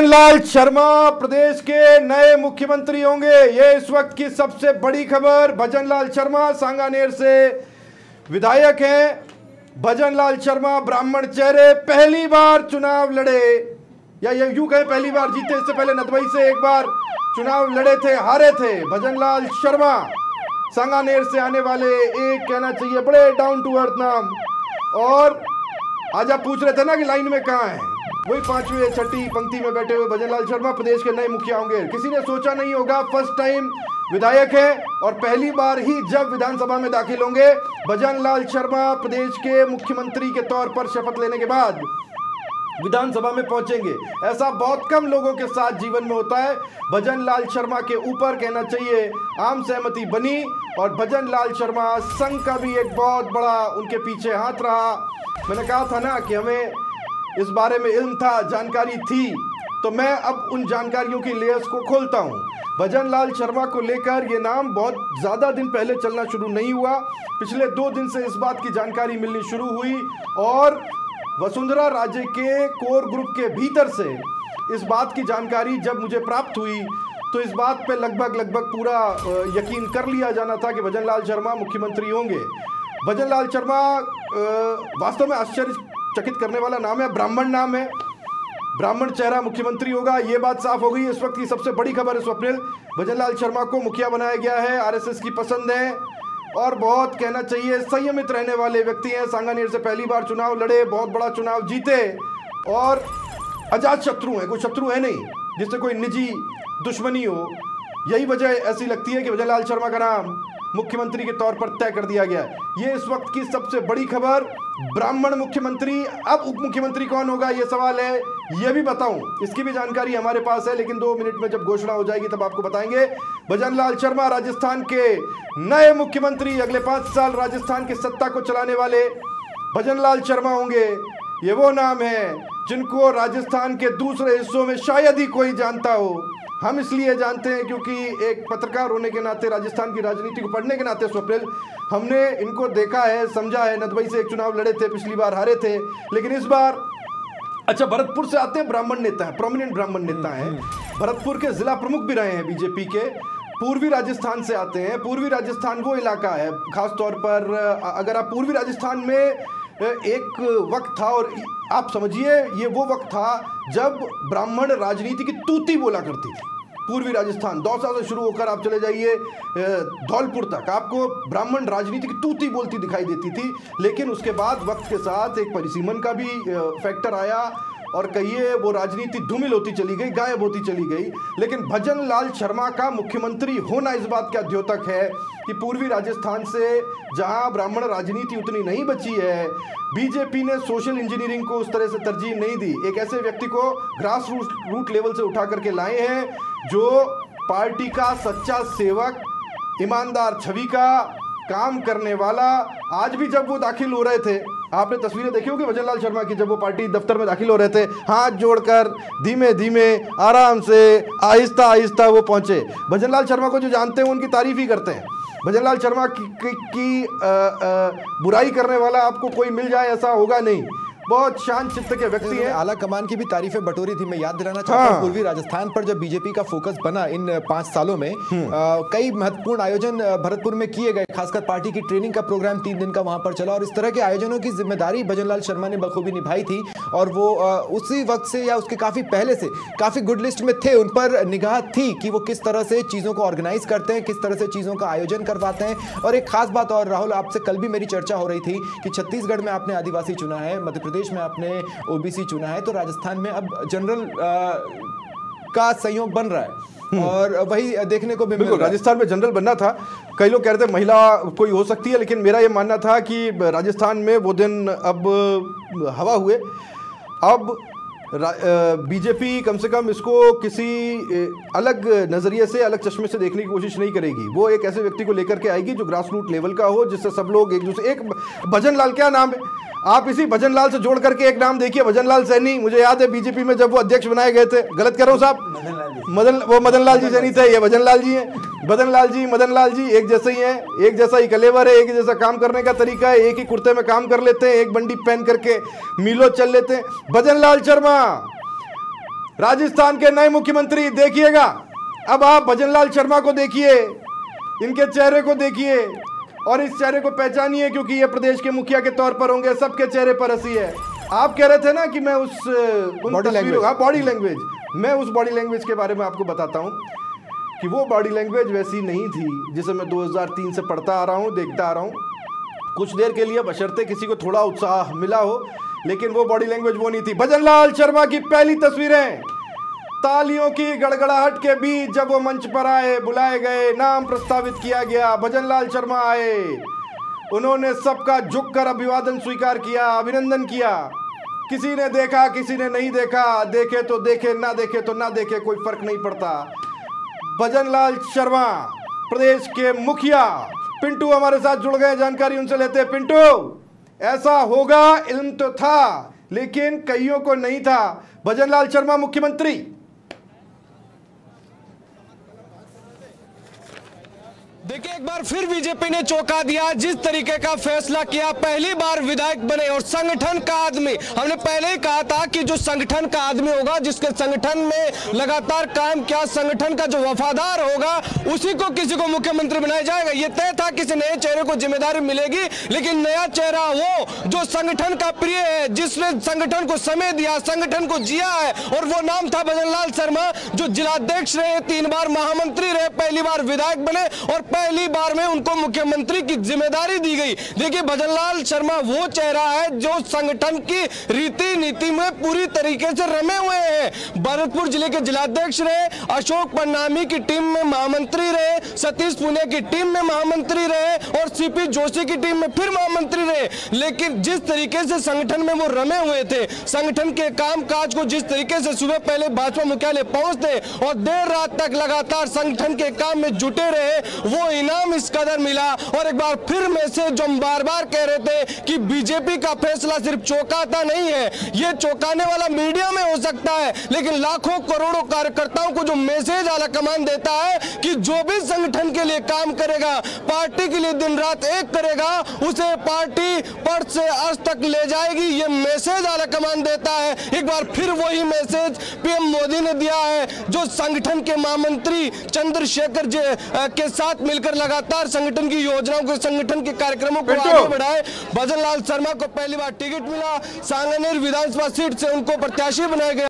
लाल शर्मा प्रदेश के नए मुख्यमंत्री होंगे, ये इस वक्त की सबसे बड़ी खबर। भजन लाल शर्मा सांगानेर से विधायक हैं। भजन लाल शर्मा ब्राह्मण चेहरे, पहली बार चुनाव लड़े, या ये यूं कहें पहली बार जीते। इससे पहले नदबई से एक बार चुनाव लड़े थे, हारे थे। भजन लाल शर्मा सांगानेर से आने वाले, एक कहना चाहिए बड़े डाउन टू अर्थ नाम। और आज आप पूछ रहे थे ना कि लाइन में कहाँ है, वही पांचवी छठी पंक्ति में बैठे हुए भजन लाल शर्मा प्रदेश के नए मुखिया होंगे। किसी ने सोचा नहीं होगा, फर्स्ट टाइम विधायक है और पहली बार ही जब विधानसभा में दाखिल होंगे, भजन लाल शर्मा प्रदेश के मुख्यमंत्री के तौर पर शपथ लेने के बाद विधानसभा में पहुंचेंगे। ऐसा बहुत कम लोगों के साथ जीवन में होता है। भजन लाल शर्मा के ऊपर कहना चाहिए आम सहमति बनी और भजन लाल शर्मा संघ का भी एक बहुत बड़ा उनके पीछे हाथ रहा। मैंने कहा था ना कि हमें इस बारे में इल्म था, जानकारी थी, तो मैं अब उन जानकारियों की लेयर्स को खोलता हूं। भजन लाल शर्मा को लेकर ये नाम बहुत ज़्यादा दिन पहले चलना शुरू नहीं हुआ, पिछले 2 दिन से इस बात की जानकारी मिलनी शुरू हुई और वसुंधरा राजे के कोर ग्रुप के भीतर से इस बात की जानकारी जब मुझे प्राप्त हुई तो इस बात पे लगभग पूरा यकीन कर लिया जाना था कि भजन लाल शर्मा मुख्यमंत्री होंगे। भजन लाल शर्मा वास्तव में आश्चर्यचकित करने वाला नाम है, ब्राह्मण नाम है, ब्राह्मण चेहरा मुख्यमंत्री होगा, ये बात साफ हो गई। इस वक्त की सबसे बड़ी खबर है स्वप्निल, भजन लाल शर्मा को मुखिया बनाया गया है, आरएसएस की पसंद है और बहुत कहना चाहिए संयमित रहने वाले व्यक्ति हैं। सांगानेर से पहली बार चुनाव लड़े, बहुत बड़ा चुनाव जीते और अजात शत्रु हैं, कोई शत्रु है नहीं जिससे कोई निजी दुश्मनी हो। यही वजह ऐसी लगती है कि भजन लाल शर्मा का नाम मुख्यमंत्री के तौर पर तय कर दिया गया। ये इस वक्त की सबसे बड़ी खबर, ब्राह्मण मुख्यमंत्री। अब उप मुख्यमंत्री कौन होगा ये सवाल है, ये भी बताऊं, इसकी भी जानकारी हमारे पास है, लेकिन 2 मिनट में जब घोषणा हो जाएगी तब आपको बताएंगे। भजन लाल शर्मा राजस्थान के नए मुख्यमंत्री, अगले 5 साल राजस्थान की सत्ता को चलाने वाले भजन लाल शर्मा होंगे। ये वो नाम है जिनको राजस्थान के दूसरे हिस्सों में शायद ही कोई जानता हो। हम इसलिए जानते हैं क्योंकि एक पत्रकार होने के नाते, राजस्थान की राजनीति को पढ़ने के नाते स्वप्निल, हमने इनको देखा है, समझा है। नदबई से एक चुनाव लड़े थे, पिछली बार हारे थे, लेकिन इस बार अच्छा भरतपुर से आते हैं, ब्राह्मण नेता है, प्रोमिनेंट ब्राह्मण नेता हैं, भरतपुर के जिला प्रमुख भी रहे हैं बीजेपी के। पूर्वी राजस्थान से आते हैं। पूर्वी राजस्थान वो इलाका है, खासतौर पर अगर आप पूर्वी राजस्थान में एक वक्त था, और आप समझिए ये वो वक्त था जब ब्राह्मण राजनीति की तूती बोला करती थी। पूर्वी राजस्थान दौसा से शुरू होकर आप चले जाइए धौलपुर तक, आपको ब्राह्मण राजनीति की तूती बोलती दिखाई देती थी। लेकिन उसके बाद वक्त के साथ एक परिसीमन का भी फैक्टर आया और कहिए वो राजनीति धूमिल होती चली गई, गायब होती चली गई। लेकिन भजन लाल शर्मा का मुख्यमंत्री होना इस बात का द्योतक है कि पूर्वी राजस्थान से जहां ब्राह्मण राजनीति उतनी नहीं बची है, बीजेपी ने सोशल इंजीनियरिंग को उस तरह से तरजीह नहीं दी। एक ऐसे व्यक्ति को ग्रास रूट लेवल से उठा करके लाए हैं जो पार्टी का सच्चा सेवक, ईमानदार छवि का काम करने वाला। आज भी जब वो दाखिल हो रहे थे, आपने तस्वीरें देखी होगी भजन लाल शर्मा की, जब वो पार्टी दफ्तर में दाखिल हो रहे थे, हाथ जोड़कर धीमे धीमे आराम से आहिस्ता आहिस्ता वो पहुंचे। भजन लाल शर्मा को जो जानते हैं उनकी तारीफ ही करते हैं। भजन लाल शर्मा की बुराई करने वाला आपको कोई मिल जाए ऐसा होगा नहीं, बहुत शांत चित्त के व्यक्ति हैं। आला कमान की भी तारीफें बटोरी थी। मैं याद दिलाना चाहता हूं, पूर्वी राजस्थान पर जब बीजेपी का फोकस बना इन 5 सालों में, कई महत्वपूर्ण आयोजन भरतपुर में किए गए, खासकर पार्टी की ट्रेनिंग का प्रोग्राम 3 दिन का वहां पर चला और इस तरह के आयोजनों की जिम्मेदारी भजन लाल शर्मा ने बखूबी निभाई थी। और वो उसी वक्त से या उसके काफी पहले से काफी गुड लिस्ट में थे, उन पर निगाह थी कि वो किस तरह से चीजों को ऑर्गेनाइज करते हैं, किस तरह से चीजों का आयोजन करवाते हैं। और एक खास बात और, राहुल, आपसे कल भी मेरी चर्चा हो रही थी कि छत्तीसगढ़ में आपने आदिवासी चुना है, मध्य प्रदेश में आपने ओबीसी चुना है, तो राजस्थान में अब जनरल का संयोग बन रहा है और वही देखने को भी मिल रहा है। राजस्थान में जनरल बनना था, कई लोग कह रहे थे महिला कोई हो सकती है, लेकिन मेरा यह मानना था कि राजस्थान में वो दिन अब हवा हुए। अब बीजेपी कम से कम इसको किसी अलग नज़रिए से, अलग चश्मे से देखने की कोशिश नहीं करेगी। वो एक ऐसे व्यक्ति को लेकर के आएगी जो ग्रास रूट लेवल का हो, जिससे सब लोग एक दूसरे, एक भजन लाल क्या नाम है, आप इसी भजन लाल से जोड़ करके एक नाम देखिए, भजन लाल सैनी। मुझे याद है बीजेपी में जब वो अध्यक्ष बनाए गए थे, गलत कर रहा हूँ साहब, मदन लाल जी सैनी थे, ये भजन लाल जी हैं। मदन लाल जी एक जैसे ही हैं, एक जैसा ही कलेवर है, एक जैसा काम करने का तरीका है, एक ही कुर्ते में काम कर लेते हैं, एक बंडी पहन करके मीलो चल लेते हैं। भजन लाल शर्मा राजस्थान के नए मुख्यमंत्री देखिएगा। अब आप भजनलाल शर्मा को देखिए, इनके चेहरे को देखिए और इस चेहरे को पहचानिए, क्योंकि ये प्रदेश के मुखिया के तौर पर होंगे। सबके चेहरे पर हंसी है। आप कह रहे थे ना कि मैं बॉडी लैंग्वेज, मैं उस बॉडी लैंग्वेज के बारे में आपको बताता हूं कि वो बॉडी लैंग्वेज वैसी नहीं थी जिसे मैं 2003 से पढ़ता आ रहा हूं, देखता आ रहा हूं। कुछ देर के लिए बशर्ते किसी को थोड़ा उत्साह मिला हो, लेकिन वो बॉडी लैंग्वेज वो नहीं थी। भजनलाल शर्मा की पहली तस्वीरें तालियों की गड़गड़ाहट के बीच जब वो मंच पर आए, बुलाए गए, नाम प्रस्तावित किया गया, भजनलाल शर्मा आए, उन्होंने सबका झुककर अभिवादन स्वीकार किया, अभिनंदन किया। किसी ने देखा, किसी ने नहीं देखा, देखे तो देखे, ना देखे तो ना देखे, कोई फर्क नहीं पड़ता। भजनलाल शर्मा प्रदेश के मुखिया। पिंटू हमारे साथ जुड़ गए, जानकारी उनसे लेते हैं। पिंटू, ऐसा होगा इल्म तो था, लेकिन कईयों को नहीं था। भजनलाल शर्मा मुख्यमंत्री। देखिए, एक बार फिर बीजेपी ने चौंका दिया। जिस तरीके का फैसला किया, पहली बार विधायक बने और संगठन का आदमी। हमने पहले ही कहा था कि जो संगठन का आदमी होगा, जिसके संगठन में लगातार काम किया, संगठन का जो वफादार होगा, उसी को किसी को मुख्यमंत्री बनाया जाएगा। ये तय था किसी नए चेहरे को जिम्मेदारी मिलेगी, लेकिन नया चेहरा वो जो संगठन का प्रिय है, जिसने संगठन को समय दिया, संगठन को जिया है, और वो नाम था भजनलाल शर्मा, जो जिलाध्यक्ष रहे, 3 बार महामंत्री रहे, पहली बार विधायक बने और पहली बार में उनको मुख्यमंत्री की जिम्मेदारी दी गई। देखिए, भजनलाल शर्मा वो चेहरा है जो संगठन की रीति नीति में पूरी तरीके से रमे हुए हैं। भरतपुर जिले के जिलाध्यक्ष रहे, अशोक पन्नामी की टीम में महामंत्री रहे, सतीश पुनिया की टीम में महामंत्री रहे और सीपी जोशी की टीम में फिर महामंत्री रहे। लेकिन जिस तरीके से संगठन में वो रमे हुए थे, संगठन के कामकाज को जिस तरीके से सुबह पहले भाजपा मुख्यालय पहुंचते और देर रात तक लगातार संगठन के काम में जुटे रहे, वो इनाम इस कदर मिला। और एक बार फिर मैसेज जो हम बार बार कह रहे थे कि बीजेपी का फैसला सिर्फ चौंकाता नहीं है, ये चौंकाने वाला मीडिया में हो सकता है, लेकिन लाखों करोड़ों कार्यकर्ताओं को जो मैसेज आला कमान देता है कि जो भी संगठन के लिए काम करेगा, पार्टी के लिए दिन रात एक करेगा, उसे पार्टी पद से अर्श तक ले जाएगी, ये मैसेज आला कमान देता है। एक बार फिर वही मैसेज पीएम मोदी ने दिया है, जो संगठन के महामंत्री चंद्रशेखर जी के साथ मिलकर लगातार संगठन की योजनाओं को, संगठन के कार्यक्रमों को आगे बढ़ाए। भजनलाल शर्मा को पहली बार टिकट मिला, सांगानेर विधानसभा सीट से उनको प्रत्याशी बनाया गया।